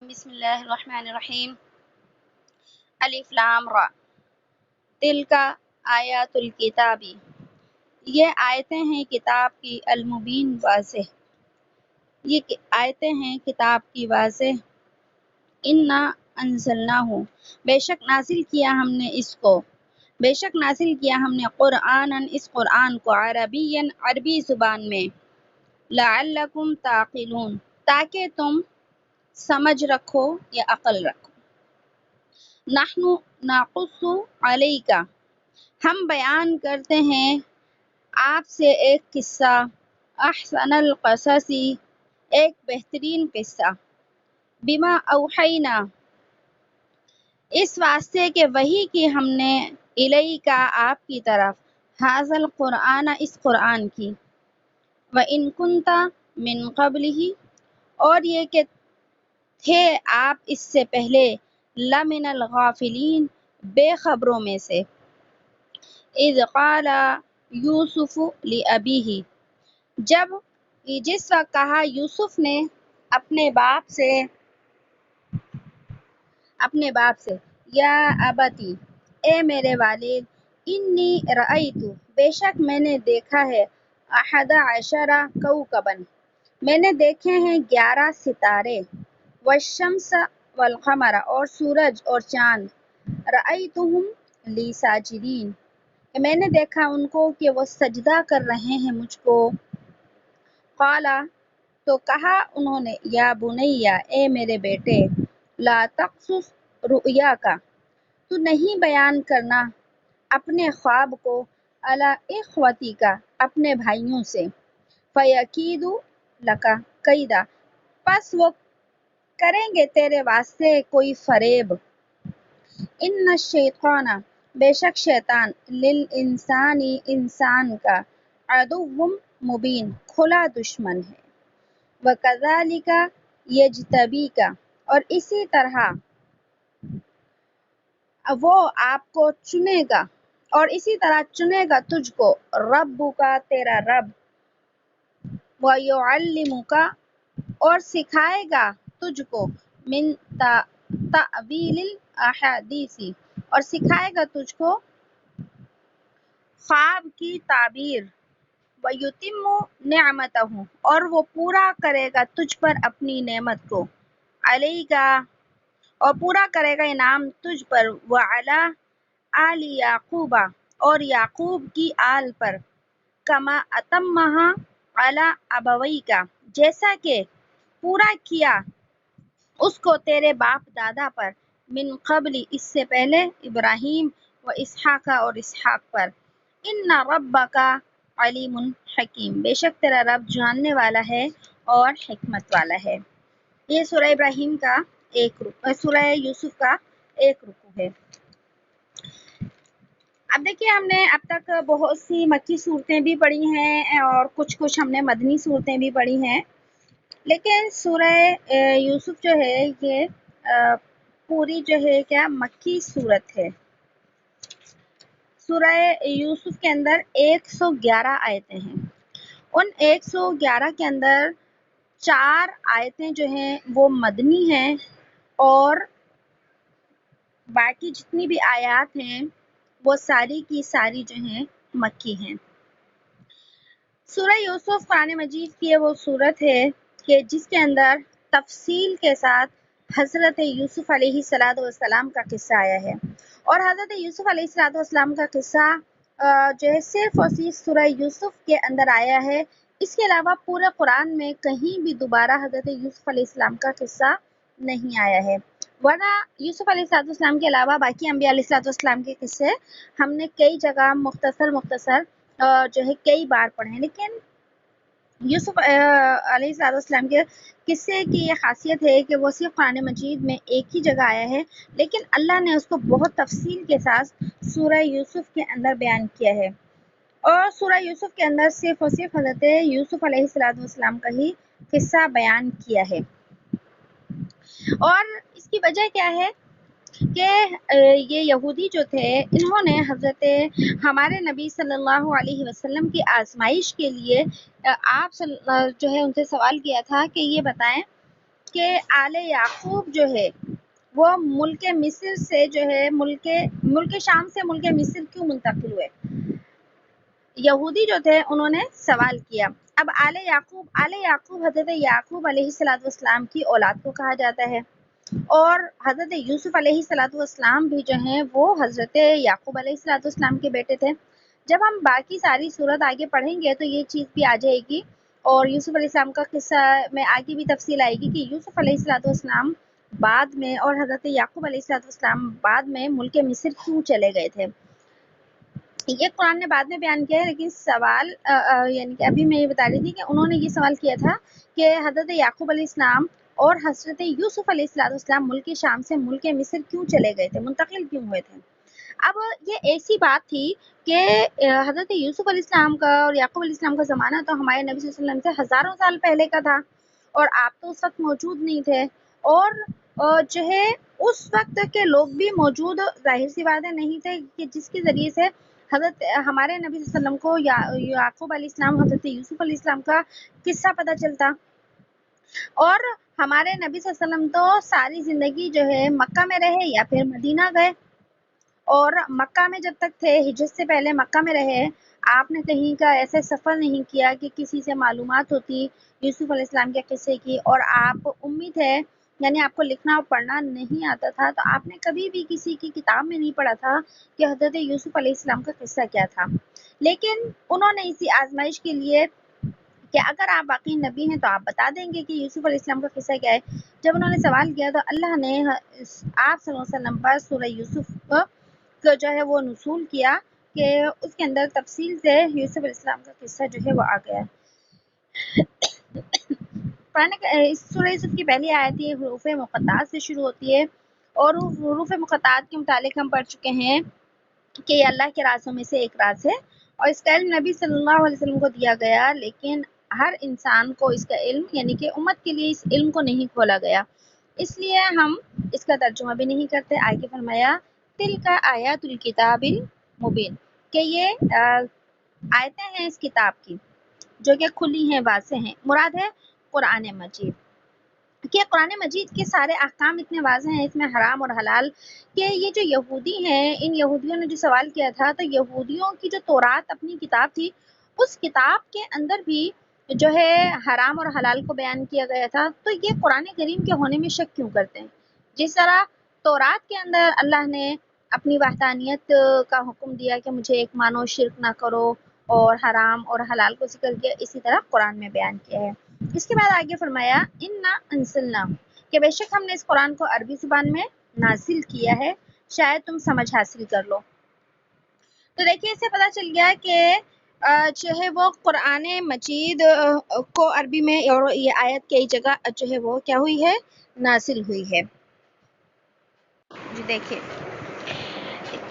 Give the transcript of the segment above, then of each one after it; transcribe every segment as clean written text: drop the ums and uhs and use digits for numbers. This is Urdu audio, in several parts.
بسم اللہ الرحمن الرحیم الف لام را تلک آیات الکتابی، یہ آیتیں ہیں کتاب کی، المبین واضح، یہ آیتیں ہیں کتاب کی واضح۔ انا انزلناہ، بے شک نازل کیا ہم نے اس کو، بے شک نازل کیا ہم نے قرآناً، اس قرآن کو، عربیاً، عربی زبان میں، لعلکم تعقلون، تاکہ تم سمجھ رکھو یا عقل رکھو۔ نحن نقص علیک، ہم بیان کرتے ہیں آپ سے ایک قصہ، احسن القصص، ایک بہترین قصہ، بما اوحینا، اس واسطے کہ وحی کی ہم نے، الیک، آپ کی طرف، ھذا القرآن، اس قرآن کی، وَإِن كُنتَ من قبلہ، اور یہ کہ تھے آپ اس سے پہلے، لمن الغافلین، بے خبروں میں سے۔ اذ قال یوسف لأبیہ، جس وقت کہا یوسف نے اپنے باپ سے، یا ابتی، اے میرے والد، انی رأیت، بے شک میں نے دیکھا ہے، احد عشر کوکباً، میں نے دیکھے ہیں 11 ستارے، والشمس والقمر، اور سورج اور چاند، رأیتہم لی ساجدین، کہ میں نے دیکھا ان کو کہ وہ سجدہ کر رہے ہیں مجھ کو۔ قالا، تو کہا انہوں نے، یا بنیا، اے میرے بیٹے، لا تقصص رؤیاک، تو نہیں بیان کرنا اپنے خواب کو، علی اخوتک، اپنے بھائیوں سے، فیکیدوا لک کیدا، پس وہ کریں گے تیرے واسطے کوئی فریب۔ ان الشیطان، بے شک شیطان، للانسان، انسان کا، عدو مبین، کھلا دشمن ہے۔ وکذالک یجتبیک، اور اسی طرح وہ آپ کو چنے گا، اور اسی طرح چنے گا تجھ کو، ربک، تیرا رب، ویعلمک، اور سکھائے گا تجھ کو، من تأویل الاحادیث، اور سکھائے گا تجھ کو خواب کی تعبیر، ویتم نعمتہ، اور وہ پورا کرے گا تجھ پر اپنی نعمت کو، علیک، اور پورا کرے گا انعام تجھ پر، وعلی آل یعقوب، اور یعقوب کی آل پر، کما اتمہا علی ابویک، جیسا کہ پورا کیا اس کو تیرے باپ دادا پر، من قبل، اس سے پہلے، ابراہیم و اسحاق، اور اسحاق پر، ان ربک علیم حکیم، بے شک تیرا رب جاننے والا ہے اور حکمت والا ہے۔ یہ سورہ ابراہیم کا سورہ یوسف کا ایک رکوع ہے۔ اب دیکھیے، ہم نے اب تک بہت سی مکی صورتیں بھی پڑھی ہیں اور کچھ ہم نے مدنی صورتیں بھی پڑھی ہیں، لیکن سورہ یوسف جو ہے یہ پوری جو ہے کیا مکی صورت ہے۔ سورہ یوسف کے اندر 111 آیتیں ہیں، ان 111 کے اندر 4 آیتیں جو ہیں وہ مدنی ہیں، اور باقی جتنی بھی آیات ہیں وہ ساری کی ساری جو ہیں مکی ہیں۔ سورہ یوسف قرآن مجید کی وہ صورت ہے کہ جس کے اندر تفصیل کے ساتھ حضرت یوسف علیہ السلام کا قصہ آیا ہے، اور حضرت یوسف علیہ السلام کا قصہ جو ہے صرف اور صرف سورہ یوسف کے اندر آیا ہے۔ اس کے علاوہ پورے قرآن میں کہیں بھی دوبارہ حضرت یوسف علیہ السلام کا قصہ نہیں آیا ہے، ورنہ یوسف علیہ السلام کے علاوہ باقی انبیاء علیہ السلام کے قصے ہم نے کئی جگہ مختصر جو ہے کئی بار پڑھے ہیں، لیکن یوسف علیہ السلام کے قصے کی یہ خاصیت ہے کہ وہ صرف قرآن مجید میں ایک ہی جگہ آیا ہے، لیکن اللہ نے اس کو بہت تفصیل کے ساتھ سورہ یوسف کے اندر بیان کیا ہے، اور سورہ یوسف کے اندر صرف اور صرف حضرت یوسف علیہ السلام کا ہی قصہ بیان کیا ہے۔ اور اس کی وجہ کیا ہے کہ یہ یہودی جو تھے، انہوں نے حضرت ہمارے نبی صلی اللہ علیہ وسلم کی آزمائش کے لیے آپ جو ہے ان سے سوال کیا تھا کہ یہ بتائیں کہ آل یعقوب جو ہے وہ ملک مصر سے جو ہے ملک شام سے ملک مصر کیوں منتقل ہوئے؟ یہودی جو تھے انہوں نے سوال کیا۔ اب آل یعقوب حضرت یعقوب علیہ السلام کی اولاد کو کہا جاتا ہے، اور حضرت یوسف علیہ السلام بھی جو ہیں وہ حضرت یعقوب علیہ السلام کے بیٹے تھے۔ جب ہم باقی ساری صورت آگے پڑھیں گے تو یہ چیز بھی آ جائے گی، اور یوسف علیہ السلام کا قصہ میں آگے بھی تفصیل آئے گی کہ یوسف علیہ السلام بعد میں اور حضرت یعقوب علیہ السلام بعد میں ملک مصر کیوں چلے گئے تھے۔ یہ قرآن نے بعد میں بیان کیا ہے، لیکن سوال یعنی کہ ابھی میں یہ بتا رہی تھی کہ انہوں نے یہ سوال کیا تھا کہ حضرت یعقوب علیہ السلام اور حضرت یوسف علیہ السلام ملک شام سے ملک مصر کیوں چلے گئے تھے، منتقل کیوں ہوئے تھے۔ اب یہ ایسی بات تھی کہ حضرت یوسف علیہ السلام کا اور یعقوب علیہ السلام کا زمانہ تو ہمارے نبی صلی اللہ علیہ وسلم سے ہزاروں سال پہلے کا تھا، اور آپ تو اس وقت موجود نہیں تھے، اور جو ہے اس وقت کے لوگ بھی موجود ظاہر سی باتیں نہیں تھے کہ جس کے ذریعے سے حضرت ہمارے نبی صلی اللہ علیہ وسلم کو یعقوب علیہ السلام حضرت یوسف علیہ السلام کا قصہ پتہ چلتا۔ اور ہمارے نبی صلی اللہ علیہ وسلم تو ساری زندگی جو ہے مکہ میں رہے یا پھر مدینہ گئے، اور مکہ میں جب تک تھے، ہجرت سے پہلے مکہ میں رہے، آپ نے کہیں کا ایسے سفر نہیں کیا کہ کسی سے معلومات ہوتی یوسف علیہ السلام کے قصے کی، اور آپ امی تھے، یعنی آپ کو لکھنا اور پڑھنا نہیں آتا تھا، تو آپ نے کبھی بھی کسی کی کتاب میں نہیں پڑھا تھا کہ حضرت یوسف علیہ السلام کا قصہ کیا تھا۔ لیکن انہوں نے اسی آزمائش کے لیے کہ اگر آپ واقعی نبی ہیں تو آپ بتا دیں گے کہ یوسف علیہ السلام کا قصہ کیا ہے۔ جب انہوں نے سوال کیا تو اللہ نے آپ صلی اللہ علیہ وسلم پر سورہ یوسف کو جو ہے وہ نزول کیا کہ اس کے اندر تفصیل سے یوسف علیہ السلام کا قصہ جو ہے وہ آ گیا۔ اس سورہ یوسف کی پہلی آیت یہ حروف مقطعات سے شروع ہوتی ہے، اور حروف مقطعات کے متعلق ہم پڑھ چکے ہیں کہ یہ اللہ کے رازوں میں سے ایک راز ہے، اور اس کا علم نبی صلی اللہ علیہ وسلم کو دیا گیا، لیکن ہر انسان کو اس کا علم یعنی کہ امت کے لیے اس علم کو نہیں کھولا گیا، اس لیے ہم اس کا ترجمہ بھی نہیں کرتے۔ آگے فرمایا تلک آیات الکتاب المبین، کہ یہ آیتیں ہیں اس کتاب کی جو کہ کھلی ہیں، واضح ہیں۔ مراد ہے قرآن مجید، کہ قرآن مجید کے سارے احکام اتنے واضح ہیں اس میں حرام اور حلال، کہ یہ جو یہودی ہیں، ان یہودیوں نے جو سوال کیا تھا، تو یہودیوں کی جو تورات اپنی کتاب تھی، اس کتاب کے اندر بھی جو ہے حرام اور حلال کو بیان کیا گیا تھا، تو یہ قرآن کریم کے ہونے میں شک کیوں کرتے ہیں؟ جس طرح تورات کے اندر اللہ نے اپنی وحدانیت کا حکم دیا کہ مجھے ایک مانو، شرک نہ کرو، اور حرام اور حلال کو ذکر کیا، اسی طرح قرآن میں بیان کیا ہے۔ اس کے بعد آگے فرمایا انا انزلنا، کہ بے شک ہم نے اس قرآن کو عربی زبان میں نازل کیا ہے، شاید تم سمجھ حاصل کر لو۔ تو دیکھیے اس سے پتہ چل گیا کہ جو ہے وہ قرآن مجید کو عربی میں، اور یہ آیت کئی جگہ جو ہے وہ کیا ہوئی ہے، نازل ہوئی ہے۔ جی دیکھیے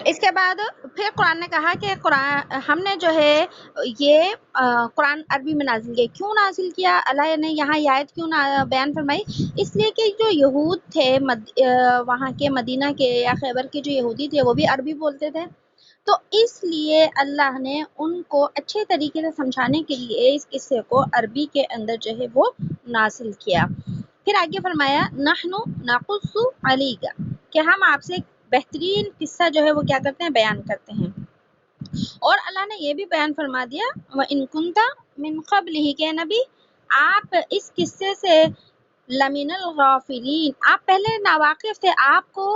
اس کے بعد پھر قرآن نے کہا کہ ہم نے جو ہے یہ قرآن عربی میں نازل کیا۔ کیوں نازل کیا؟ اللہ نے یہاں یہ آیت کیوں بیان فرمائی؟ اس لیے کہ جو یہود تھے وہاں کے مدینہ کے یا خیبر کے جو یہودی تھے وہ بھی عربی بولتے تھے، تو اس لیے اللہ نے ان کو اچھے طریقے سے سمجھانے کے لیے اس قصے کو عربی کے اندر جو ہے وہ نازل کیا۔ پھر آگے فرمایا نحن نقص علیک، کہ ہم آپ سے بہترین قصہ جو ہے وہ کیا کرتے ہیں، بیان کرتے ہیں۔ اور اللہ نے یہ بھی بیان فرما دیا وَإِن كُنْتَ مِن قَبْلِهِ، کہ نبی آپ اس قصے سے لمن الغافلین، آپ پہلے ناواقف تھے، آپ کو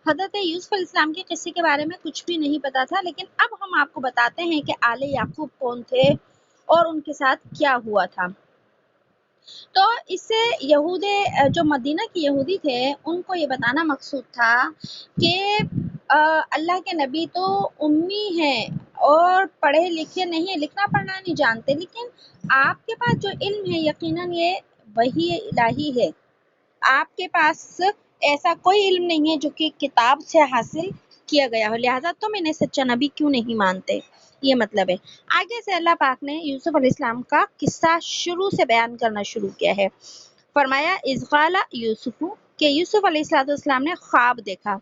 حضرت یوسف علیہ السلام کے قصے کے بارے میں کچھ بھی نہیں پتا تھا، لیکن اب ہم آپ کو بتاتے ہیں کہ آل یعقوب کون تھے اور ان کے ساتھ کیا ہوا تھا۔ تو اس سے جو مدینہ کے یہودی تھے ان کو یہ بتانا مقصود تھا کہ اللہ کے نبی تو امی ہیں اور پڑھے لکھے نہیں ہیں، لکھنا پڑھنا نہیں جانتے، لیکن آپ کے پاس جو علم ہے یقیناً یہ وحی الہی ہے، آپ کے پاس ایسا کوئی علم نہیں ہے جو کہ کتاب سے حاصل کیا گیا ہو، لہٰذا تم انہیں سچا نبی کیوں نہیں مانتے، یہ مطلب ہے۔ آگے سے اللہ پاک نے یوسف علیہ السلام کا قصہ شروع سے بیان کرنا شروع کیا ہے۔ فرمایا اذ قال یوسف، کہ یوسف علیہ السلام نے خواب دیکھا۔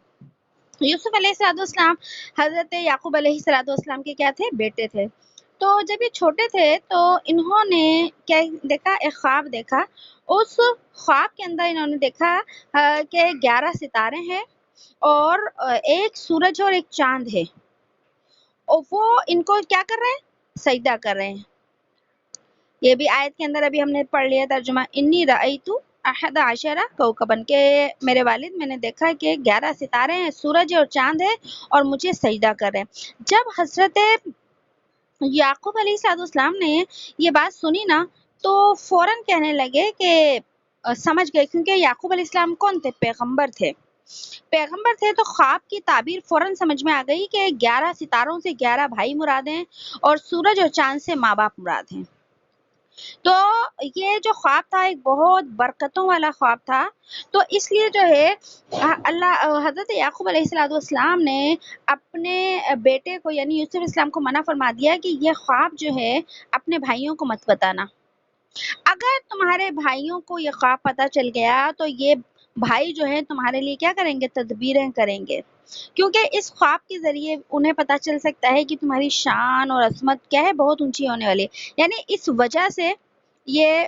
یوسف علیہ السلام حضرت یعقوب علیہ السلام کے کیا تھے، بیٹے تھے۔ تو جب یہ چھوٹے تھے تو انہوں نے کیا دیکھا، ایک خواب دیکھا. اس خواب کے اندر انہوں نے دیکھا کہ 11 ستارے ہیں اور ایک سورج اور ایک چاند ہے، اور وہ ان کو کیا کر رہے ہیں، سجدہ کر رہے ہیں. یہ بھی آیت کے اندر ابھی ہم نے پڑھ لیا ترجمہ، انی رأیت احد عشرہ کوکبن، کہ میرے والد میں نے دیکھا کہ 11 ستارے ہیں، سورج اور چاند ہے اور مجھے سجدہ کر رہے ہیں. جب حضرت یعقوب علیہ السلام نے یہ بات سنی نا تو فوراً کہنے لگے کہ سمجھ گئے، کیونکہ یعقوب علیہ السلام کون تھے، پیغمبر تھے. پیغمبر تھے تو خواب کی تعبیر فوراً سمجھ میں آ گئی کہ 11 ستاروں سے 11 بھائی مراد ہیں اور سورج اور چاند سے ماں باپ مراد ہیں. تو یہ جو خواب تھا ایک بہت برکتوں والا خواب تھا. تو اس لیے جو ہے اللہ حضرت یعقوب علیہ السلام نے اپنے بیٹے کو یعنی یوسف السلام کو منع فرما دیا کہ یہ خواب جو ہے اپنے بھائیوں کو مت بتانا. اگر تمہارے بھائیوں کو یہ خواب پتہ چل گیا تو یہ بھائی جو ہے تمہارے لیے کیا کریں گے، تدبیریں کریں گے، کیونکہ اس خواب کے ذریعے انہیں پتہ چل سکتا ہے کہ تمہاری شان اور عظمت کیا ہے، بہت اونچی ہونے والی ہے. یعنی اس وجہ سے یہ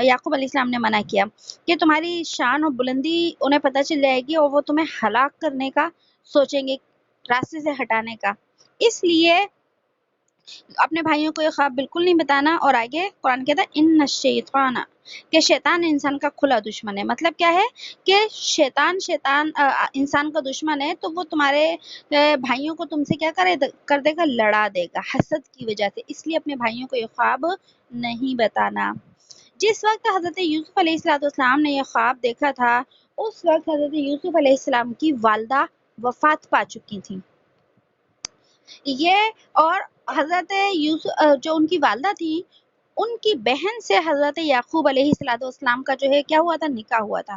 یعقوب علیہ السلام نے منع کیا کہ تمہاری شان اور بلندی انہیں پتہ چل جائے گی اور وہ تمہیں ہلاک کرنے کا سوچیں گے، راستے سے ہٹانے کا. اس لیے اپنے بھائیوں کو یہ خواب بالکل نہیں بتانا. اور آگے قرآن کہتا ہے ان الشیطان، کہ شیطان انسان کا کھلا دشمن ہے. مطلب کیا ہے کہ شیطان انسان کا دشمن ہے، تو وہ تمہارے بھائیوں کو تم سے کیا کر دے گا، لڑا دے گا حسد کی وجہ سے. اس لیے اپنے بھائیوں کو یہ خواب نہیں بتانا. جس وقت حضرت یوسف علیہ السلام نے یہ خواب دیکھا تھا اس وقت حضرت یوسف علیہ السلام کی والدہ وفات پا چکی تھی. یہ اور حضرت یوسف جو ان کی والدہ تھی ان کی بہن سے حضرت یعقوب علیہ السلام کا جو ہے کیا ہوا تھا، نکاح ہوا تھا.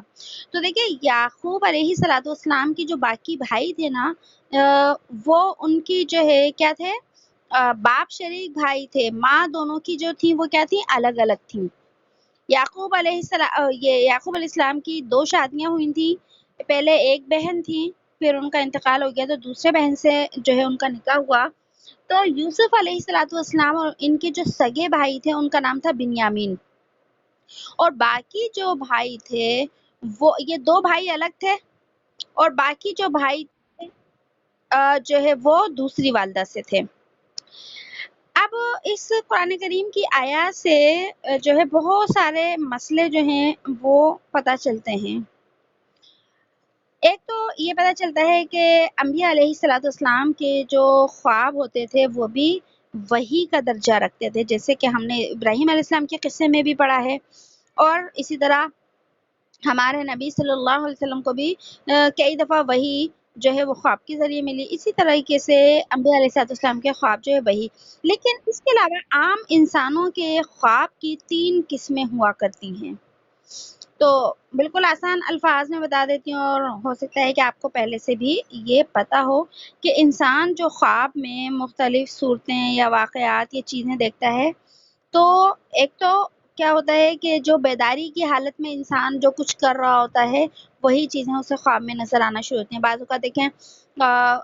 تو دیکھیں یعقوب علیہ السلام کی جو باقی بھائی تھے نا وہ ان کی جو ہے کیا تھے، باپ شریک بھائی تھے، ماں دونوں کی جو تھی وہ کیا تھی، الگ الگ تھیں. یعقوب علیہ السلام کی 2 شادیاں ہوئی تھیں. پہلے ایک بہن تھی، پھر ان کا انتقال ہو گیا تو دوسرے بہن سے جو ہے ان کا نکاح ہوا. تو یوسف علیہ السلام اور ان کے جو سگے بھائی تھے ان کا نام تھا بنیامین، اور باقی جو بھائی تھے وہ یہ 2 بھائی الگ تھے اور باقی جو بھائی تھے جو ہے وہ دوسری والدہ سے تھے. اب اس قرآن کریم کی آیات سے جو ہے بہت سارے مسئلے جو ہیں وہ پتہ چلتے ہیں. ایک تو یہ پتہ چلتا ہے کہ انبیاء علیہ السلام کے جو خواب ہوتے تھے وہ بھی وحی کا درجہ رکھتے تھے، جیسے کہ ہم نے ابراہیم علیہ السلام کے قصے میں بھی پڑھا ہے، اور اسی طرح ہمارے نبی صلی اللہ علیہ وسلم کو بھی کئی دفعہ وحی جو ہے وہ خواب کے ذریعے ملی. اسی طریقے سے انبیاء علیہ السلام کے خواب جو ہے وحی. لیکن اس کے علاوہ عام انسانوں کے خواب کی 3 قسمیں ہوا کرتی ہیں. تو بالکل آسان الفاظ میں بتا دیتی ہوں، اور ہو سکتا ہے کہ آپ کو پہلے سے بھی یہ پتہ ہو کہ انسان جو خواب میں مختلف صورتیں یا واقعات یا چیزیں دیکھتا ہے، تو ایک تو کیا ہوتا ہے کہ جو بیداری کی حالت میں انسان جو کچھ کر رہا ہوتا ہے وہی چیزیں اسے خواب میں نظر آنا شروع ہوتی ہیں. بعض اوقات دیکھیں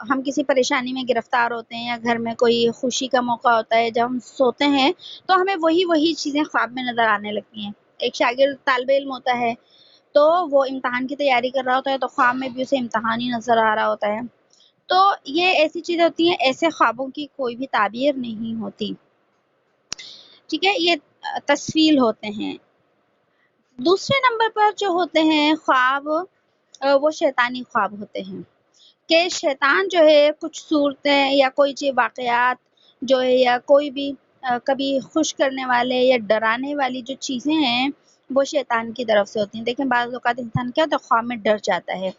ہم کسی پریشانی میں گرفتار ہوتے ہیں یا گھر میں کوئی خوشی کا موقع ہوتا ہے، جب ہم سوتے ہیں تو ہمیں وہی چیزیں خواب میں نظر آنے لگتی ہیں. ایک شاگرد طالب علم ہوتا ہے تو وہ امتحان کی تیاری کر رہا ہوتا ہے تو خواب میں بھی اسے امتحان ہی نظر آ رہا ہوتا ہے. تو یہ ایسی چیزیں ہوتی ہیں، ایسے خوابوں کی کوئی بھی تعبیر نہیں ہوتی. ٹھیک ہے، یہ تصویل ہوتے ہیں. دوسرے نمبر پر جو ہوتے ہیں خواب وہ شیطانی خواب ہوتے ہیں کہ شیطان جو ہے کچھ صورتیں یا کوئی چیز واقعات جو ہے یا کوئی بھی کبھی خوش کرنے والے یا ڈرانے والی جو چیزیں ہیں وہ شیطان کی طرف سے ہوتی ہیں. دیکھیں بعض اوقات انسان کیا ہوتا ہے، خواب میں ڈر جاتا ہے،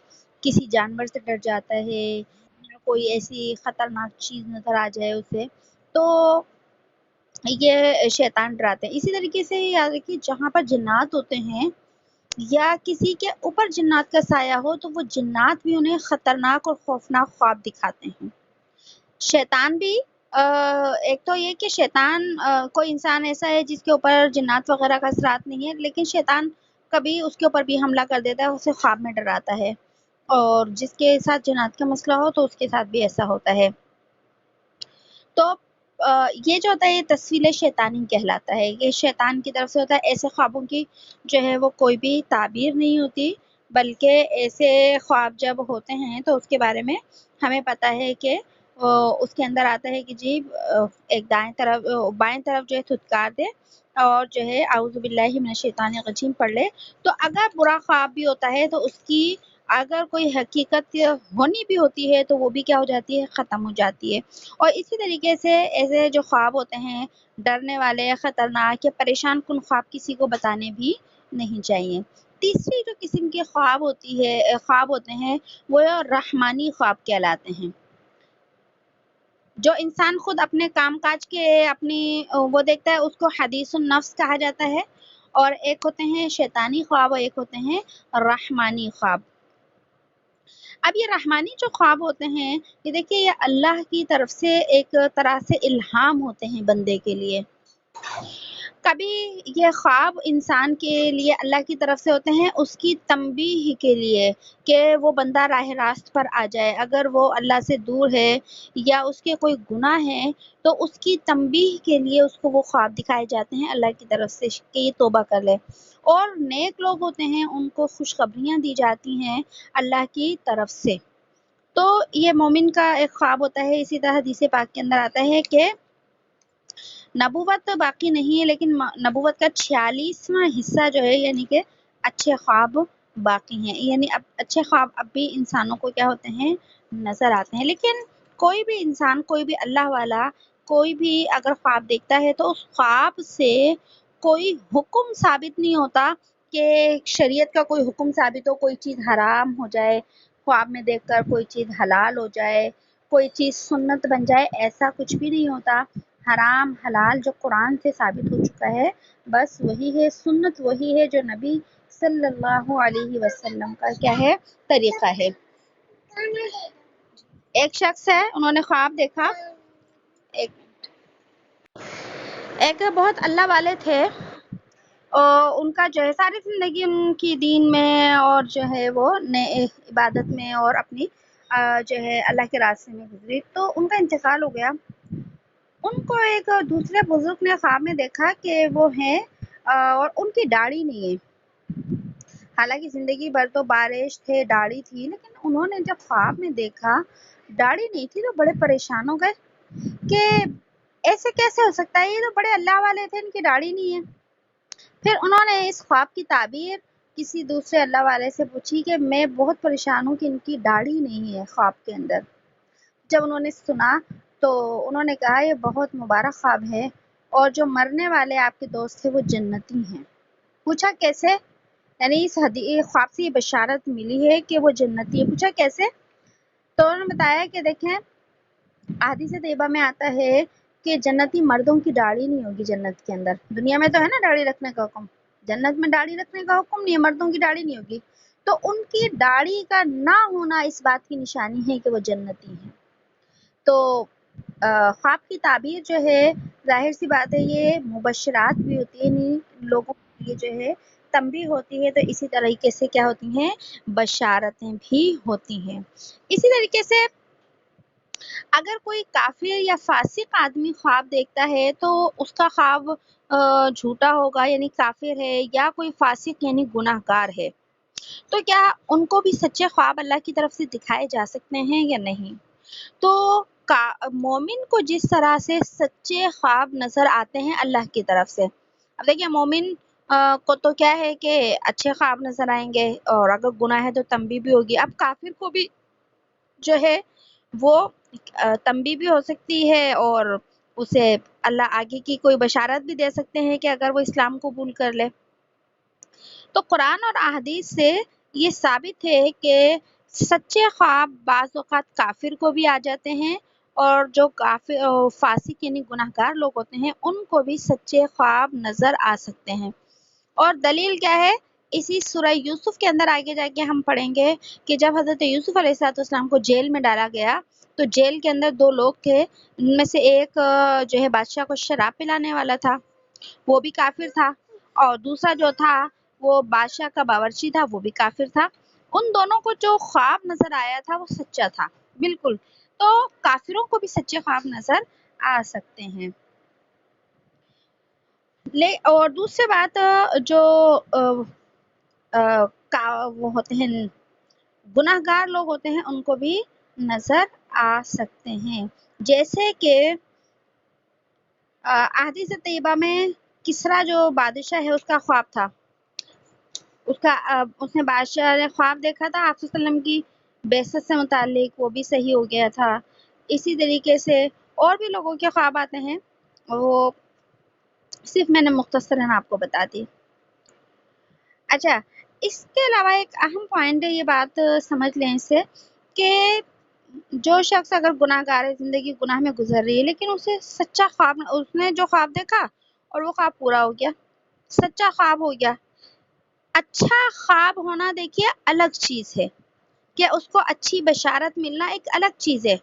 کسی جانور سے ڈر جاتا ہے یا کوئی ایسی خطرناک چیز نظر آ جائے اسے، تو یہ شیطان ڈراتے ہیں. اسی طریقے سے یاد رکھیے جہاں پر جنات ہوتے ہیں یا کسی کے اوپر جنات کا سایہ ہو تو وہ جنات بھی انہیں خطرناک اور خوفناک خواب دکھاتے ہیں. شیطان بھی ایک تو یہ کہ شیطان کوئی انسان ایسا ہے جس کے اوپر جنات وغیرہ کا اثرات نہیں ہے، لیکن شیطان کبھی اس کے اوپر بھی حملہ کر دیتا ہے، اسے خواب میں ڈراتا ہے، اور جس کے ساتھ جنات کا مسئلہ ہو تو اس کے ساتھ بھی ایسا ہوتا ہے. تو یہ جو ہوتا ہے یہ تصویر شیطانی کہلاتا ہے، یہ شیطان کی طرف سے ہوتا ہے۔ ایسے خوابوں کی جو ہے وہ کوئی بھی تعبیر نہیں ہوتی، بلکہ ایسے خواب جب ہوتے ہیں تو اس کے بارے میں ہمیں پتہ ہے کہ اس کے اندر آتا ہے کہ جی ایک بائیں طرف جو ہے دھتکار دے اور جو ہے اعوذ باللہ من الشیطان الرجیم پڑھ لے۔ تو اگر برا خواب بھی ہوتا ہے تو اس کی اگر کوئی حقیقت ہونی بھی ہوتی ہے تو وہ بھی کیا ہو جاتی ہے، ختم ہو جاتی ہے۔ اور اسی طریقے سے ایسے جو خواب ہوتے ہیں ڈرنے والے، خطرناک یا پریشان کن خواب کسی کو بتانے بھی نہیں چاہیے۔ تیسری جو قسم کے خواب ہوتے ہیں وہ رحمانی خواب کہلاتے ہیں، جو انسان خود اپنے کام کاج کے اپنی وہ دیکھتا ہے، اس کو حدیث النفس کہا جاتا ہے۔ اور ایک ہوتے ہیں شیطانی خواب اور ایک ہوتے ہیں رحمانی خواب۔ اب یہ رحمانی جو خواب ہوتے ہیں یہ دیکھیے یہ اللہ کی طرف سے ایک طرح سے الہام ہوتے ہیں بندے کے لیے۔ کبھی یہ خواب انسان کے لیے اللہ کی طرف سے ہوتے ہیں اس کی تنبیہ کے لیے کہ وہ بندہ راہ راست پر آ جائے، اگر وہ اللہ سے دور ہے یا اس کے کوئی گناہ ہے تو اس کی تنبیہ کے لیے اس کو وہ خواب دکھائے جاتے ہیں اللہ کی طرف سے کہ یہ توبہ کر لے۔ اور نیک لوگ ہوتے ہیں ان کو خوشخبریاں دی جاتی ہیں اللہ کی طرف سے۔ تو یہ مومن کا ایک خواب ہوتا ہے۔ اسی طرح حدیث پاک کے اندر آتا ہے کہ نبوت باقی نہیں ہے لیکن نبوت کا 46واں حصہ جو ہے یعنی کہ اچھے خواب باقی ہیں، یعنی اب اچھے خواب اب بھی انسانوں کو کیا ہوتے ہیں، نظر آتے ہیں۔ لیکن کوئی بھی انسان، کوئی بھی اللہ والا، کوئی بھی اگر خواب دیکھتا ہے تو اس خواب سے کوئی حکم ثابت نہیں ہوتا کہ شریعت کا کوئی حکم ثابت ہو، کوئی چیز حرام ہو جائے خواب میں دیکھ کر، کوئی چیز حلال ہو جائے، کوئی چیز سنت بن جائے، ایسا کچھ بھی نہیں ہوتا۔ حرام حلال جو قرآن سے ثابت ہو چکا ہے بس وہی ہے، سنت وہی ہے جو نبی صلی اللہ علیہ وسلم کا کیا ہے، طریقہ ہے۔ ایک شخص ہے، انہوں نے خواب دیکھا، ایک بہت اللہ والے تھے اور ان کا جو ہے ساری زندگی ان کی دین میں اور جو ہے وہ عبادت میں اور اپنی جو ہے اللہ کے راستے میں گزری، تو ان کا انتقال ہو گیا۔ ان کو ایک دوسرے بزرگ نے خواب میں دیکھا کہ وہ ہیں اور ان کی داڑھی نہیں ہے، حالانکہ زندگی بھر تو بارش تھے، داڑھی تھی، لیکن انہوں نے جب خواب میں دیکھا داڑھی نہیں تھی تو بڑے پریشان ہو گئے کہ ایسے کیسے ہو سکتا ہے، یہ تو بڑے اللہ والے تھے، ان کی داڑھی نہیں ہے۔ پھر انہوں نے اس خواب کی تعبیر کسی دوسرے اللہ والے سے پوچھی کہ میں بہت پریشان ہوں کہ ان کی داڑھی نہیں ہے خواب کے اندر۔ جب انہوں نے سنا تو انہوں نے کہا یہ بہت مبارک خواب ہے اور جو مرنے والے آپ کے دوست تھے وہ جنتی ہیں۔ پوچھا کیسے؟ یعنی اس خواب سے یہ بشارت ملی ہے کہ وہ جنتی ہے۔ پوچھا کیسے؟ تو انہوں نے بتایا کہ دیکھیں احادیث طیبہ میں آتا ہے کہ جنتی مردوں کی داڑھی نہیں ہوگی جنت کے اندر۔ دنیا میں تو ہے نا داڑھی رکھنے کا حکم، جنت میں داڑھی رکھنے کا حکم نہیں ہے، مردوں کی داڑھی نہیں ہوگی۔ تو ان کی داڑھی کا نہ ہونا اس بات کی نشانی ہے کہ وہ جنتی ہیں۔ تو خواب کی تعبیر جو ہے ظاہر سی بات ہے یہ مبشرات بھی ہوتی ہے، لوگوں کے لیے جو ہے تنبیہ ہوتی ہے، تو اسی طریقے سے کیا ہوتی ہیں، بشارتیں بھی ہوتی ہیں۔ اسی طریقے سے اگر کوئی کافر یا فاسق آدمی خواب دیکھتا ہے تو اس کا خواب جھوٹا ہوگا، یعنی کافر ہے، یا کوئی فاسق یعنی گناہ گار ہے، تو کیا ان کو بھی سچے خواب اللہ کی طرف سے دکھائے جا سکتے ہیں یا نہیں؟ تو مومن کو جس طرح سے سچے خواب نظر آتے ہیں اللہ کی طرف سے، اب دیکھیے مومن کو تو کیا ہے کہ اچھے خواب نظر آئیں گے اور اگر گناہ ہے تو تنبیہ بھی ہوگی۔ اب کافر کو بھی جو ہے وہ تنبیہ بھی ہو سکتی ہے اور اسے اللہ آگے کی کوئی بشارت بھی دے سکتے ہیں کہ اگر وہ اسلام قبول کر لے۔ تو قرآن اور احادیث سے یہ ثابت ہے کہ سچے خواب بعض اوقات کافر کو بھی آ جاتے ہیں اور جو کافر فاسق یعنی گناہ گار لوگ ہوتے ہیں ان کو بھی سچے خواب نظر آ سکتے ہیں۔ اور دلیل کیا ہے؟ اسی سورہ یوسف کے اندر آگے جا کے ہم پڑھیں گے کہ جب حضرت یوسف علیہ السلام کو جیل میں ڈالا گیا تو جیل کے اندر دو لوگ تھے، ان میں سے ایک جو ہے بادشاہ کو شراب پلانے والا تھا، وہ بھی کافر تھا، اور دوسرا جو تھا وہ بادشاہ کا باورچی تھا، وہ بھی کافر تھا۔ ان دونوں کو جو خواب نظر آیا تھا وہ سچا تھا بالکل۔ تو کافروں کو بھی سچے خواب نظر آ سکتے ہیں۔ اور دوسری بات جو وہ ہوتے ہیں گناہ گار لوگ ہوتے ہیں ان کو بھی نظر آ سکتے ہیں، جیسے کہ احادیث طیبہ میں کسریٰ جو بادشاہ ہے اس کا خواب تھا، اس نے بادشاہ نے خواب دیکھا تھا آپ صلی اللہ علیہ وسلم کی بعثت سے متعلق، وہ بھی صحیح ہو گیا تھا۔ اسی طریقے سے اور بھی لوگوں کے خواب آتے ہیں، وہ صرف میں نے مختصراً آپ کو بتا دی۔ اچھا، اس کے علاوہ ایک اہم پوائنٹ ہے، یہ بات سمجھ لیں اس سے کہ جو شخص اگر گناہ گار ہے، زندگی گناہ میں گزر رہی ہے، لیکن اسے سچا خواب، اس نے جو خواب دیکھا اور وہ خواب پورا ہو گیا، سچا خواب ہو گیا۔ اچھا خواب ہونا دیکھیے الگ چیز ہے، کہ اس کو اچھی بشارت ملنا ایک الگ چیز ہے،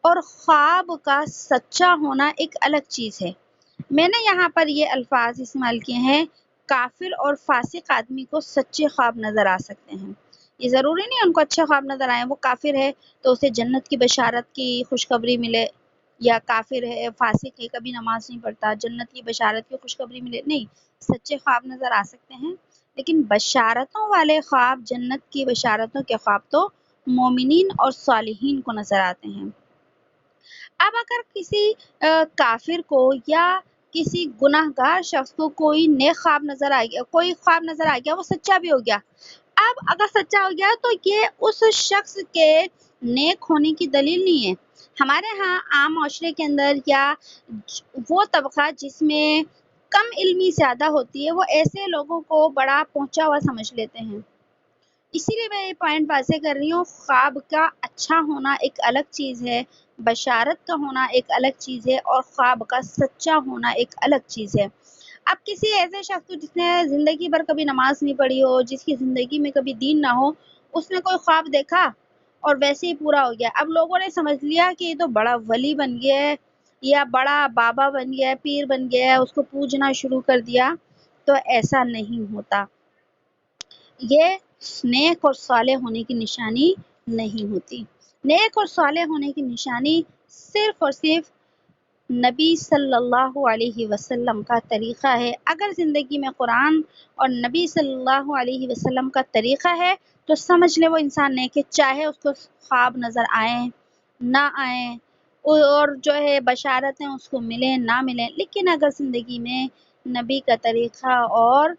اور خواب کا سچا ہونا ایک الگ چیز ہے۔ میں نے یہاں پر یہ الفاظ استعمال کیے ہیں، کافر اور فاسق آدمی کو سچے خواب نظر آ سکتے ہیں۔ یہ ضروری نہیں ان کو اچھے خواب نظر آئیں، وہ کافر ہے تو اسے جنت کی بشارت کی خوشخبری ملے، یا کافر ہے فاسق ہے کبھی نماز نہیں پڑھتا جنت کی بشارت کی خوشخبری ملے، نہیں، سچے خواب نظر آ سکتے ہیں، لیکن بشارتوں والے خواب، جنت کی بشارتوں کے خواب تو مومنین اور صالحین کو نظر آتے ہیں۔ اب اگر کسی کافر کو یا کسی گناہ گار شخص کو کوئی نیک خواب نظر آ گیا، کوئی خواب نظر آ گیا، وہ سچا بھی ہو گیا، اب اگر سچا ہو گیا تو یہ اس شخص کے نیک ہونے کی دلیل نہیں ہے۔ ہمارے ہاں عام معاشرے کے اندر یا وہ طبقہ جس میں کم علمی زیادہ ہوتی ہے، وہ ایسے لوگوں کو بڑا پہنچا ہوا سمجھ لیتے ہیں۔ اسی لیے میں یہ پوائنٹ واضح کر رہی ہوں، خواب کا اچھا ہونا ایک الگ چیز ہے، بشارت کا ہونا ایک الگ چیز ہے، اور خواب کا سچا ہونا ایک الگ چیز ہے۔ اب کسی ایسے شخص کو جس نے زندگی بھر کبھی نماز نہیں پڑھی ہو، جس کی زندگی میں کبھی دین نہ ہو، اس نے کوئی خواب دیکھا اور ویسے ہی پورا ہو گیا، اب لوگوں نے سمجھ لیا کہ یہ تو بڑا ولی بن گیا ہے، یا بڑا بابا بن گیا ہے، پیر بن گیا ہے، اس کو پوجنا شروع کر دیا، تو ایسا نہیں ہوتا۔ یہ نیک اور صالح ہونے کی نشانی نہیں ہوتی۔ نیک اور صالح ہونے کی نشانی صرف اور صرف نبی صلی اللہ علیہ وسلم کا طریقہ ہے۔ اگر زندگی میں قرآن اور نبی صلی اللہ علیہ وسلم کا طریقہ ہے تو سمجھ لے وہ انسان نیک ہے، چاہے اس کو خواب نظر آئیں نہ آئیں، اور جو ہے بشارتیں اس کو ملیں نہ ملیں، لیکن اگر زندگی میں نبی کا طریقہ اور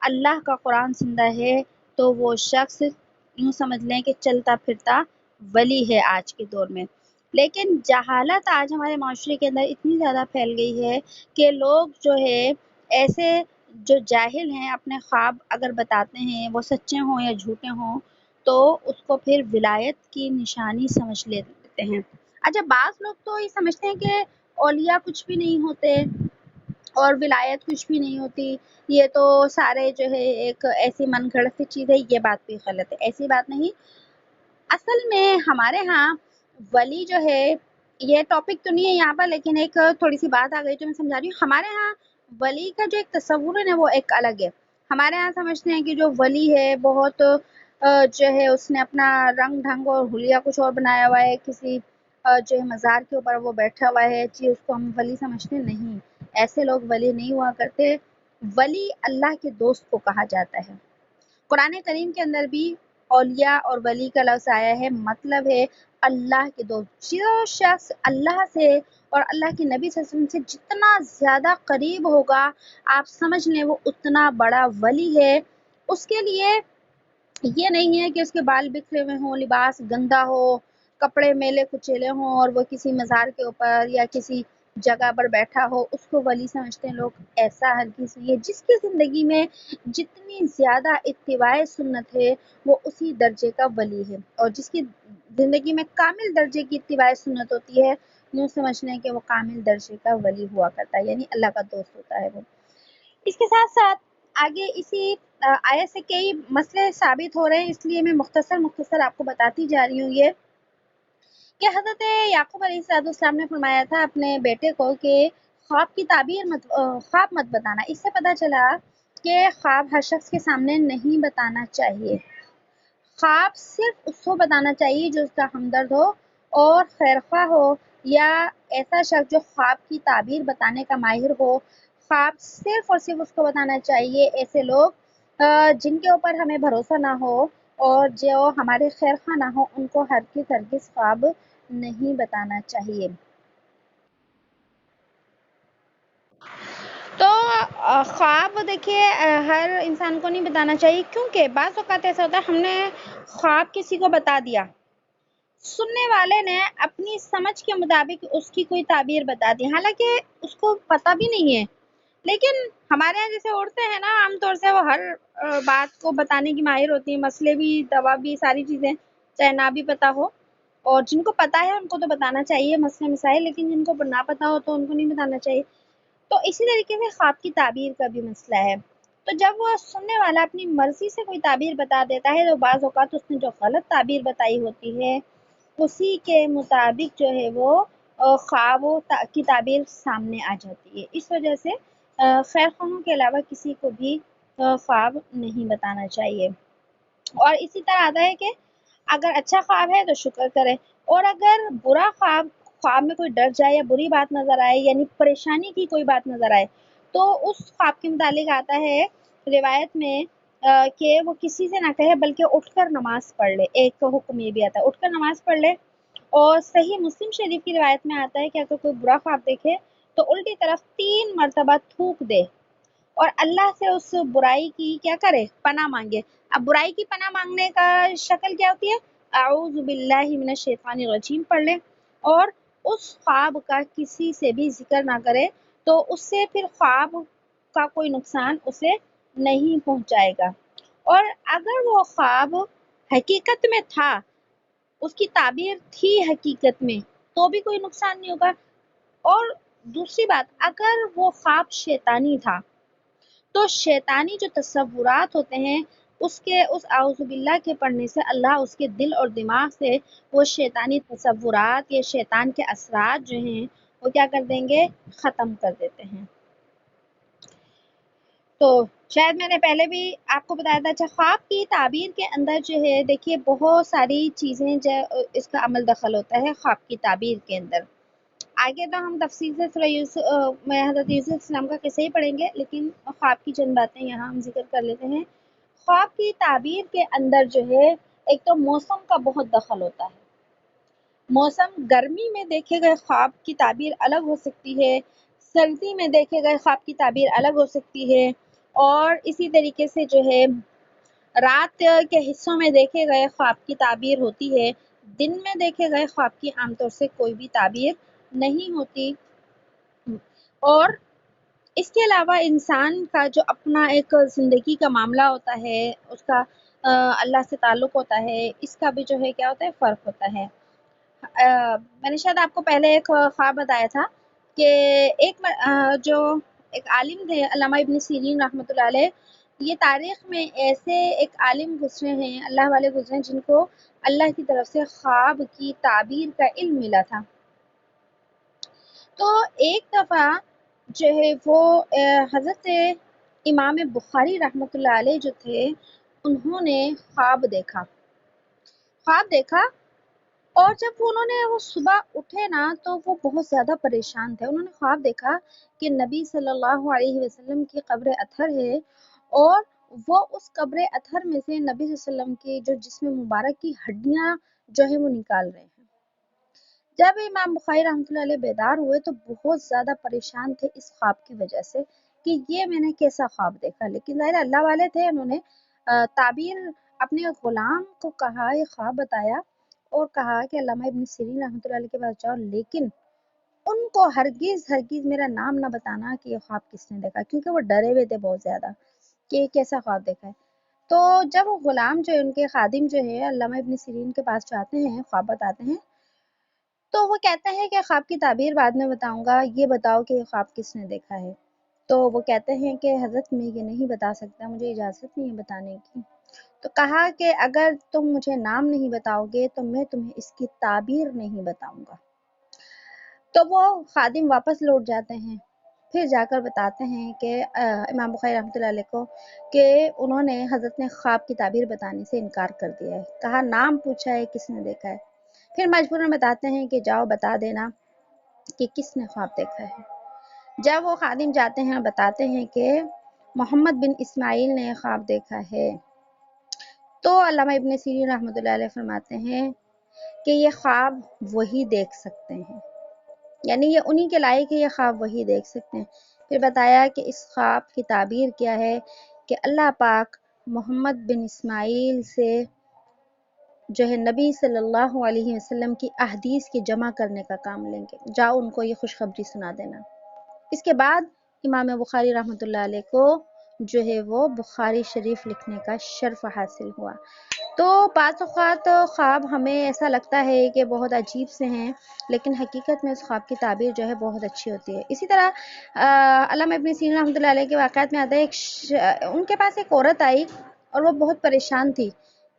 اللہ کا قرآن زندہ ہے تو وہ شخص یوں سمجھ لیں کہ چلتا پھرتا ولی ہے آج کے دور میں۔ لیکن جہالت آج ہمارے معاشرے کے اندر اتنی زیادہ پھیل گئی ہے کہ لوگ جو ہے ایسے جو جاہل ہیں اپنے خواب اگر بتاتے ہیں، وہ سچے ہوں یا جھوٹے ہوں، تو اس کو پھر ولایت کی نشانی سمجھ لیتے ہیں۔ اچھا، بعض لوگ تو یہ سمجھتے ہیں کہ اولیاء کچھ بھی نہیں ہوتے اور ولایت کچھ بھی نہیں ہوتی، یہ تو سارے جو ہے ایک ایسی من گھڑت چیز ہے، یہ بات بھی غلط ہے، ایسی بات نہیں۔ اصل میں ہمارے ہاں ولی جو ہے، یہ ٹاپک تو نہیں ہے یہاں پر، لیکن ایک تھوڑی سی بات آ گئی جو میں سمجھا رہی ہوں۔ ہمارے ہاں ولی کا جو ایک تصور ہے نا، وہ ایک الگ ہے۔ ہمارے ہاں سمجھتے ہیں کہ جو ولی ہے بہت جو ہے اس نے اپنا رنگ ڈھنگ اور حلیہ کچھ اور بنایا ہوا ہے، کسی جو ہے مزار کے اوپر وہ بیٹھا ہوا ہے، جی اس کو ہم ولی سمجھتے نہیں، ایسے لوگ ولی نہیں ہوا کرتے۔ ولی اللہ کے دوست کو کہا جاتا ہے۔ قرآن کریم کے اندر بھی اولیاء اور ولی کا لفظ آیا ہے، مطلب ہے اللہ کے دوست۔ جو شخص اللہ سے اور اللہ کے نبی صلی اللہ علیہ وسلم سے جتنا زیادہ قریب ہوگا، آپ سمجھ لیں وہ اتنا بڑا ولی ہے۔ اس کے لیے یہ نہیں ہے کہ اس کے بال بکھرے ہوئے ہوں، لباس گندا ہو، کپڑے میلے کچیلے ہوں، اور وہ کسی مزار کے اوپر یا کسی جگہ پر بیٹھا ہو، اس کو ولی سمجھتے ہیں لوگ۔ ایسا ہرگز نہیں ہے۔ جس کی زندگی میں جتنی زیادہ اتباع سنت ہے وہ اسی درجے کا ولی ہے، اور جس کی زندگی میں کامل درجے کی اتباع سنت ہوتی ہے، یوں سمجھ لیں کہ وہ کامل درجے کا ولی ہوا کرتا ہے، یعنی اللہ کا دوست ہوتا ہے وہ۔ اس کے ساتھ ساتھ آگے اسی آیت سے کئی مسئلے ثابت ہو رہے ہیں، اس لیے میں مختصر آپ کو بتاتی جا رہی ہوں یہ کہ حضرت یعقوب علیہ السلام نے فرمایا تھا اپنے بیٹے کو کہ خواب کی تعبیر خواب مت بتانا۔ اس سے پتہ چلا کہ خواب ہر شخص کے سامنے نہیں بتانا چاہیے۔ خواب صرف اس کو بتانا چاہیے جو اس کا ہمدرد ہو اور خیرخواہ ہو، یا ایسا شخص جو خواب کی تعبیر بتانے کا ماہر ہو، خواب صرف اور صرف اس کو بتانا چاہیے۔ ایسے لوگ جن کے اوپر ہمیں بھروسہ نہ ہو اور جو ہمارے خیر خواہ نہ ہو، ان کو ہرگز خواب نہیں بتانا چاہیے۔ تو خواب دیکھیے ہر انسان کو نہیں بتانا چاہیے، کیونکہ بعض اوقات ایسا ہوتا ہے ہم نے خواب کسی کو بتا دیا، سننے والے نے اپنی سمجھ کے مطابق اس کی کوئی تعبیر بتا دی، حالانکہ اس کو پتہ بھی نہیں ہے، لیکن ہمارے یہاں جیسے عورتیں ہیں نا، عام طور سے وہ ہر بات کو بتانے کی ماہر ہوتی ہیں، مسئلے بھی، دوا بھی، ساری چیزیں چاہے نہ بھی پتہ ہو، اور جن کو پتہ ہے ان کو تو بتانا چاہیے مسئلے مسائل، لیکن جن کو نہ پتہ ہو تو ان کو نہیں بتانا چاہیے۔ تو اسی طریقے سے خواب کی تعبیر کا بھی مسئلہ ہے۔ تو جب وہ سننے والا اپنی مرضی سے کوئی تعبیر بتا دیتا ہے تو بعض اوقات اس نے جو غلط تعبیر بتائی ہوتی ہے اسی کے مطابق جو ہے وہ خواب کی تعبیر سامنے آ جاتی ہے۔ اس وجہ سے خیر خواہوں کے علاوہ کسی کو بھی خواب نہیں بتانا چاہیے۔ اور اسی طرح آتا ہے کہ اگر اچھا خواب ہے تو شکر کرے، اور اگر برا خواب میں کوئی ڈر جائے یا بری بات نظر آئے، یعنی پریشانی کی کوئی بات نظر آئے، تو اس خواب کے متعلق آتا ہے روایت میں کہ وہ کسی سے نہ کہے بلکہ اٹھ کر نماز پڑھ لے۔ ایک حکم یہ بھی آتا ہے، اٹھ کر نماز پڑھ لے۔ اور صحیح مسلم شریف کی روایت میں آتا ہے کہ اگر کوئی برا خواب دیکھے تو الٹی طرف 3 مرتبہ تھوک دے اور اللہ سے اس برائی کی کیا کرے، پناہ مانگے۔ اب برائی کی پناہ مانگنے کا شکل کیا ہوتی ہے؟ اعوذ باللہ من الشیطان الرجیم پڑھ لے، اور اس خواب کا کسی سے بھی ذکر نہ کرے، تو اس سے پھر خواب کا کوئی نقصان اسے نہیں پہنچائے گا۔ اور اگر وہ خواب حقیقت میں تھا، اس کی تعبیر تھی حقیقت میں، تو بھی کوئی نقصان نہیں ہوگا۔ اور دوسری بات، اگر وہ خواب شیطانی تھا تو شیطانی جو تصورات ہوتے ہیں اس اعوذ باللہ کے پڑھنے سے اللہ اس کے دل اور دماغ سے وہ شیطانی تصورات یا شیطان کے اثرات جو ہیں وہ کیا کر دیں گے، ختم کر دیتے ہیں۔ تو شاید میں نے پہلے بھی آپ کو بتایا تھا۔ اچھا، خواب کی تعبیر کے اندر جو ہے دیکھیے بہت ساری چیزیں جو اس کا عمل دخل ہوتا ہے خواب کی تعبیر کے اندر۔ آگے تو ہم تفصیل سے میں حضرت یوسف السلام کا قصہ ہی پڑھیں گے، لیکن خواب کی چند باتیں یہاں ہم ذکر کر لیتے ہیں۔ خواب کی تعبیر کے اندر جو ہے ایک تو موسم کا بہت دخل ہوتا ہے۔ موسم گرمی میں دیکھے گئے خواب کی تعبیر الگ ہو سکتی ہے، سردی میں دیکھے گئے خواب کی تعبیر الگ ہو سکتی ہے، اور اسی طریقے سے جو ہے رات کے حصوں میں دیکھے گئے خواب کی تعبیر ہوتی ہے، دن میں دیکھے گئے خواب کی عام طور سے کوئی بھی تعبیر نہیں ہوتی۔ اور اس کے علاوہ انسان کا جو اپنا ایک زندگی کا معاملہ ہوتا ہے، اس کا اللہ سے تعلق ہوتا ہے، اس کا بھی جو ہے کیا ہوتا ہے، فرق ہوتا ہے۔ میں نے شاید آپ کو پہلے ایک خواب بتایا تھا کہ جو ایک عالم تھے علامہ ابن سیرین رحمۃ اللہ علیہ، یہ تاریخ میں ایسے ایک عالم گزرے ہیں، اللہ والے گزرے ہیں، جن کو اللہ کی طرف سے خواب کی تعبیر کا علم ملا تھا۔ تو ایک دفعہ جو ہے وہ حضرت امام بخاری رحمۃ اللہ علیہ جو تھے، انہوں نے خواب دیکھا، اور جب انہوں نے وہ صبح اٹھے نا تو وہ بہت زیادہ پریشان تھے۔ انہوں نے خواب دیکھا کہ نبی صلی اللہ علیہ وسلم کی قبر اطہر ہے، اور وہ اس قبر اطہر میں سے نبی صلی اللہ علیہ وسلم کے جو جسم مبارک کی ہڈیاں جو ہے وہ نکال رہے ہیں۔ جب امام بخاری رحمۃ اللہ علیہ بیدار ہوئے تو بہت زیادہ پریشان تھے اس خواب کی وجہ سے کہ یہ میں نے کیسا خواب دیکھا، لیکن ظاہر اللہ والے تھے، انہوں نے تعبیر اپنے غلام کو کہا، یہ خواب بتایا اور کہا کہ علامہ ابن سیرین رحمۃ اللہ علیہ کے پاس جاؤ، لیکن ان کو ہرگز میرا نام نہ بتانا کہ یہ خواب کس نے دیکھا، کیونکہ وہ ڈرے ہوئے تھے بہت زیادہ کہ یہ کیسا خواب دیکھا ہے۔ تو جب وہ غلام جو ہے، ان کے خادم جو ہے، علامہ ابن سیرین کے پاس جاتے ہیں، خواب بتاتے ہیں، تو وہ کہتے ہیں کہ خواب کی تعبیر بعد میں بتاؤں گا، یہ بتاؤ کہ یہ خواب کس نے دیکھا ہے۔ تو وہ کہتے ہیں کہ حضرت میں یہ نہیں بتا سکتا، مجھے اجازت نہیں ہے بتانے کی۔ تو کہا کہ اگر تم مجھے نام نہیں بتاؤ گے تو میں تمہیں اس کی تعبیر نہیں بتاؤں گا۔ تو وہ خادم واپس لوٹ جاتے ہیں، پھر جا کر بتاتے ہیں کہ امام بخاری رحمۃ اللہ علیہ کو کہ انہوں نے حضرت نے خواب کی تعبیر بتانے سے انکار کر دیا ہے، کہا نام پوچھا ہے کس نے دیکھا ہے۔ پھر مجبوراً بتاتے ہیں کہ جاؤ بتا دینا، کہ کس نے خواب دیکھا ہے۔ جب وہ خادم جاتے ہیں اور بتاتے ہیں کہ محمد بن اسماعیل نے خواب دیکھا ہے، تو علامہ ابن سیرین رحمۃ اللہ علیہ فرماتے ہیں کہ یہ خواب وہی دیکھ سکتے ہیں، یعنی یہ انہی کے لائق ہے، یہ خواب وہی دیکھ سکتے ہیں۔ پھر بتایا کہ اس خواب کی تعبیر کیا ہے کہ اللہ پاک محمد بن اسماعیل سے جو ہے نبی صلی اللہ علیہ وسلم کی احادیث کی جمع کرنے کا کام لیں گے، جاؤ ان کو یہ خوشخبری سنا دینا۔ اس کے بعد امام بخاری رحمۃ اللہ علیہ کو جو ہے وہ بخاری شریف لکھنے کا شرف حاصل ہوا۔ تو بعض اوقات خواب ہمیں ایسا لگتا ہے کہ بہت عجیب سے ہیں، لیکن حقیقت میں اس خواب کی تعبیر جو ہے بہت اچھی ہوتی ہے۔ اسی طرح علامہ ابن سیرین رحمۃ اللہ علیہ کے واقعات میں آتا ہے ان کے پاس ایک عورت آئی اور وہ بہت پریشان تھی،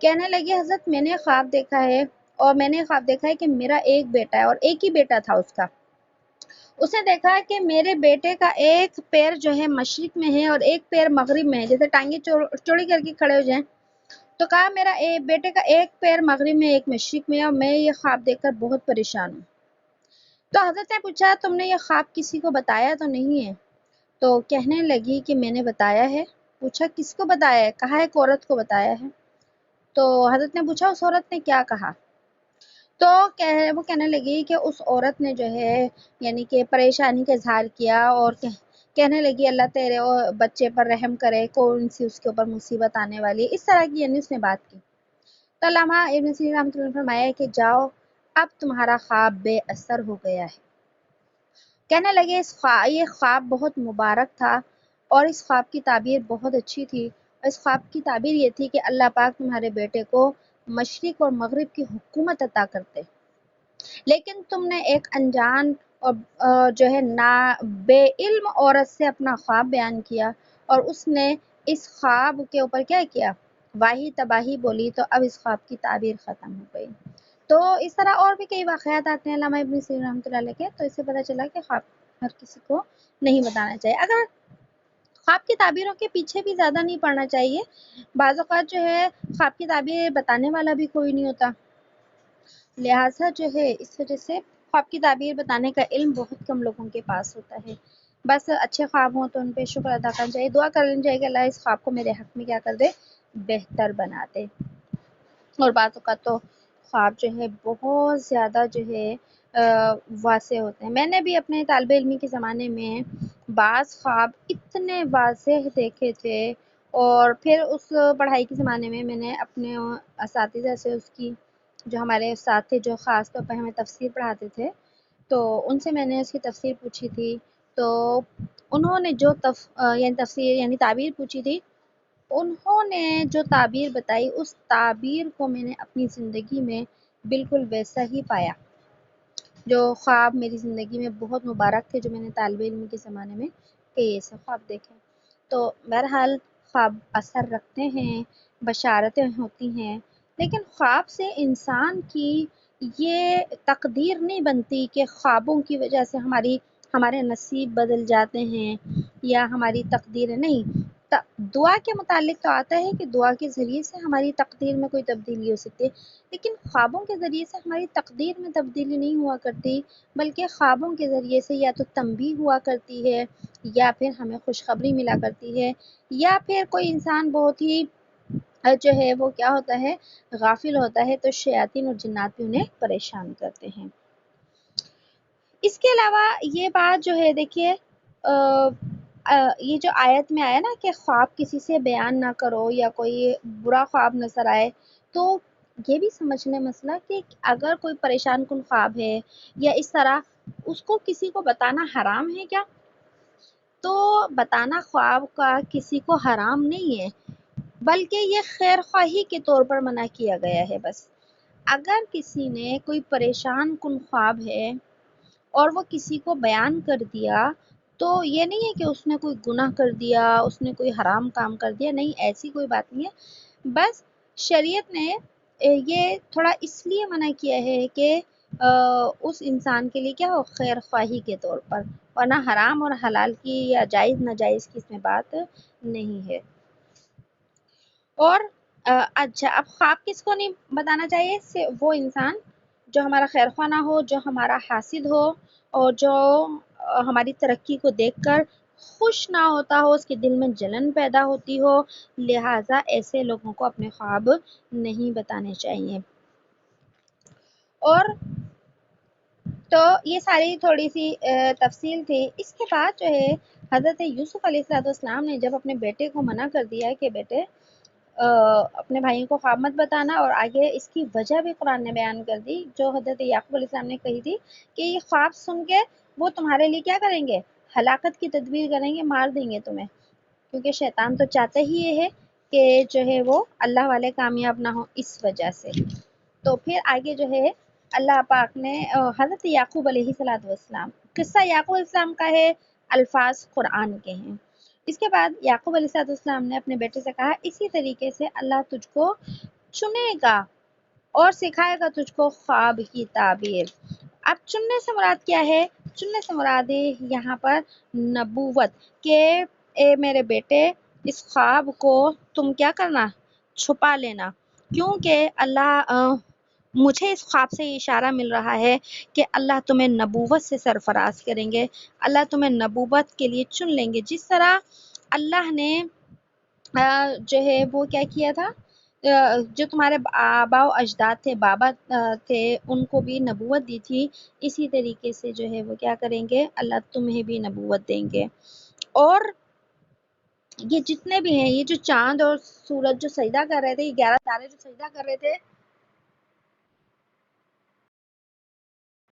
کہنے لگی حضرت میں نے خواب دیکھا ہے، اور میں نے خواب دیکھا ہے کہ میرا ایک بیٹا ہے، اور ایک ہی بیٹا تھا اس کا۔ اس نے دیکھا کہ میرے بیٹے کا ایک پیر جو ہے مشرق میں ہے اور ایک پیر مغرب میں ہے، جیسے ٹانگیں چوڑی کر کے کھڑے ہو جائیں۔ تو کہا میرا بیٹے کا ایک پیر مغرب میں ایک مشرق میں ہے، اور میں یہ خواب دیکھ کر بہت پریشان ہوں۔ تو حضرت نے پوچھا تم نے یہ خواب کسی کو بتایا تو نہیں ہے؟ تو کہنے لگی کہ میں نے بتایا ہے۔ پوچھا کس کو بتایا ہے؟ کہا ایک عورت کو بتایا ہے۔ تو حضرت نے پوچھا اس عورت نے کیا کہا؟ تو وہ کہنے لگی کہ اس عورت نے جو ہے یعنی کہ پریشانی کا اظہار کیا اور کہنے لگی اللہ تیرے بچے پر رحم کرے، کون سی اس کے اوپر مصیبت آنے والی ہے، اس طرح کی یعنی اس نے بات کی۔ تو علامہ ابن سیرین رحمۃ اللہ نے فرمایا کہ جاؤ اب تمہارا خواب بے اثر ہو گیا ہے۔ کہنے لگے یہ خواب بہت مبارک تھا اور اس خواب کی تعبیر بہت اچھی تھی، اور اس خواب کی تعبیر یہ تھی کہ اللہ پاک تمہارے بیٹے کو مشرق اور مغرب کی حکومت عطا کرتے، لیکن تم نے ایک انجان اور جو ہے بے علم عورت سے اپنا خواب بیان کیا، اور اس نے اس خواب کے اوپر کیا کیا؟ واہی تباہی بولی، تو اب اس خواب کی تعبیر ختم ہو گئی۔ تو اس طرح اور بھی کئی واقعات آتے ہیں علامہ ابن سیرین رحمۃ اللہ علیہ کے، تو اس سے پتہ چلا کہ خواب ہر کسی کو نہیں بتانا چاہیے۔ اگر خواب کی تعبیروں کے پیچھے بھی زیادہ نہیں پڑنا چاہیے، بعض اوقات جو ہے خواب کی تعبیر بتانے والا بھی کوئی نہیں ہوتا، لہٰذا جو ہے اس وجہ سے خواب کی تعبیر بتانے کا علم بہت کم لوگوں کے پاس ہوتا ہے۔ بس اچھے خواب ہوں تو ان پہ شکر ادا کرنا چاہیے، دعا کر لینی چاہیے کہ اللہ اس خواب کو میرے حق میں کیا کر دے، بہتر بنا دے۔ اور بعض اوقات تو خواب جو ہے بہت زیادہ جو ہے واضح ہوتے ہیں۔ میں نے بھی اپنے طالب علمی کے زمانے میں بعض خواب اتنے واضح دیکھے تھے، اور پھر اس پڑھائی کے زمانے میں نے اپنے اساتذہ سے اس کی جو ہمارے استاد تھے جو خاص طور پر ہمیں تفسیر پڑھاتے تھے، تو ان سے میں نے اس کی تفسیر پوچھی تھی، تو انہوں نے جو یعنی تفسیر یعنی تعبیر پوچھی تھی، انہوں نے جو تعبیر بتائی اس تعبیر کو میں نے اپنی زندگی میں بالکل ویسا ہی پایا۔ جو خواب میری زندگی میں بہت مبارک تھے جو میں نے طالب علم کے زمانے میں کئی ایسے خواب دیکھے۔ تو بہرحال خواب اثر رکھتے ہیں، بشارتیں ہوتی ہیں، لیکن خواب سے انسان کی یہ تقدیر نہیں بنتی کہ خوابوں کی وجہ سے ہمارے نصیب بدل جاتے ہیں یا ہماری تقدیر نہیں۔ دعا کے متعلق تو آتا ہے کہ دعا کے ذریعے سے ہماری تقدیر میں کوئی تبدیلی ہو سکتی ہے، لیکن خوابوں کے ذریعے سے ہماری تقدیر میں تبدیلی نہیں ہوا کرتی، بلکہ خوابوں کے ذریعے سے یا تو تنبیہ ہوا کرتی ہے، یا پھر ہمیں خوشخبری ملا کرتی ہے، یا پھر کوئی انسان بہت ہی جو ہے وہ کیا ہوتا ہے، غافل ہوتا ہے، تو شیاطین اور جنات بھی انہیں پریشان کرتے ہیں۔ اس کے علاوہ یہ بات جو ہے دیکھیے یہ جو آیت میں آیا نا کہ خواب کسی سے بیان نہ کرو یا کوئی برا خواب نظر آئے، تو یہ بھی سمجھنے مسئلہ کہ اگر کوئی پریشان کن خواب ہے یا اس طرح، اس کو کسی کو بتانا حرام ہے کیا؟ تو بتانا خواب کا کسی کو حرام نہیں ہے، بلکہ یہ خیر خواہی کے طور پر منع کیا گیا ہے۔ بس اگر کسی نے کوئی پریشان کن خواب ہے اور وہ کسی کو بیان کر دیا، تو یہ نہیں ہے کہ اس نے کوئی گناہ کر دیا، اس نے کوئی حرام کام کر دیا، نہیں، ایسی کوئی بات نہیں ہے۔ بس شریعت نے یہ تھوڑا اس لیے منع کیا ہے کہ اس انسان کے لیے کیا ہو، خیر خواہی کے طور پر، ورنہ حرام اور حلال کی یا جائز ناجائز کی اس میں بات نہیں ہے۔ اور اچھا، اب خواب کس کو نہیں بتانا چاہیے؟ وہ انسان جو ہمارا خیر خواہ نہ ہو، جو ہمارا حاسد ہو اور جو ہماری ترقی کو دیکھ کر خوش نہ ہوتا ہو، اس کے دل میں جلن پیدا ہوتی ہو، لہٰذا ایسے لوگوں کو اپنے خواب نہیں بتانے چاہیے۔ اور تو یہ ساری تھوڑی سی تفصیل تھی۔ اس کے بعد جو ہے حضرت یوسف علیہ السلام نے جب اپنے بیٹے کو منع کر دیا کہ بیٹے اپنے بھائیوں کو خواب مت بتانا، اور آگے اس کی وجہ بھی قرآن نے بیان کر دی جو حضرت یعقوب علیہ السلام نے کہی تھی کہ یہ خواب سن کے وہ تمہارے لیے کیا کریں گے، ہلاکت کی تدبیر کریں گے، مار دیں گے تمہیں، کیونکہ شیطان تو چاہتا ہی یہ ہے کہ جو ہے وہ اللہ والے کامیاب نہ ہو اس وجہ سے۔ تو پھر آگے جو ہے اللہ پاک نے حضرت یعقوب علیہ السلام، قصہ یعقوب علیہ السلام کا ہے، الفاظ قرآن کے ہیں۔ اس کے بعد یعقوب علیہ السلام نے اپنے بیٹے سے کہا اسی طریقے سے اللہ تجھ کو چنے گا اور سکھائے گا تجھ کو خواب کی تعبیر۔ اب چننے سے مراد کیا ہے؟ چننے سے مراد ہے یہاں پر نبوت، کہ اے میرے بیٹے اس خواب کو تم کیا کرنا، چھپا لینا، کیونکہ اللہ مجھے اس خواب سے اشارہ مل رہا ہے کہ اللہ تمہیں نبوت سے سرفراز کریں گے، اللہ تمہیں نبوت کے لیے چن لیں گے، جس طرح اللہ نے جو ہے وہ کیا کیا تھا، جو تمہارے آباء و اجداد تھے، بابا تھے، ان کو بھی نبوت دی تھی، اسی طریقے سے جو ہے وہ کیا کریں گے، اللہ تمہیں بھی نبوت دیں گے۔ اور یہ جتنے بھی ہیں، یہ جو چاند اور سورج جو سجدہ کر رہے تھے، یہ 11 تارے جو سجدہ کر رہے تھے،